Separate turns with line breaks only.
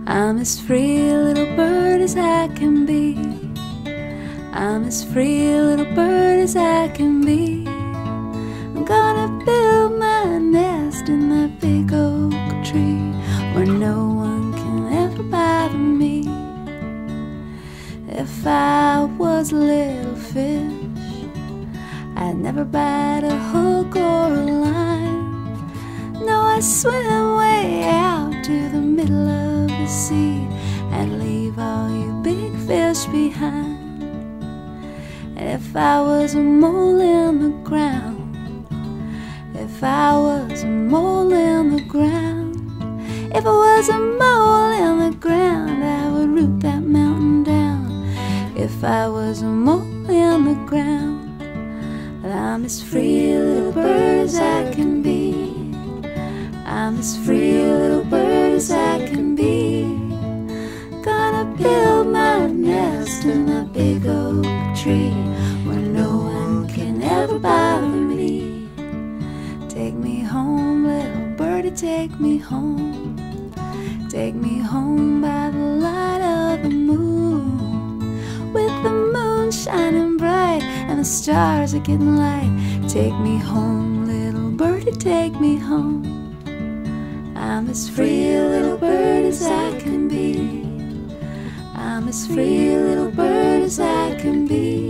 I'm as free a little bird as I can be. I'm as free a little bird as I can be. I'm gonna build my nest in that big oak tree where no one can ever bother me. If I was a little fish, I'd never bite a hook or a line. No, I'd swim way out to the middle of the sea and leave all you big fish behind. If I was a mole in the ground, if I was a mole in the ground, if I was a mole in the ground, I would root that mountain down. If I was a mole in the ground, but I'm as free a little bird as I can be. I'm as free a little bird as I can be. Gonna build my nest in a big oak tree where no one can ever bother me. Take me home, little birdie, take me home. Take me home by the light of the moon, with the moon shining bright and the stars are getting light. Take me home, little birdie, take me home. I'm as free a little bird as I can be. I'm as free a little bird as I can be.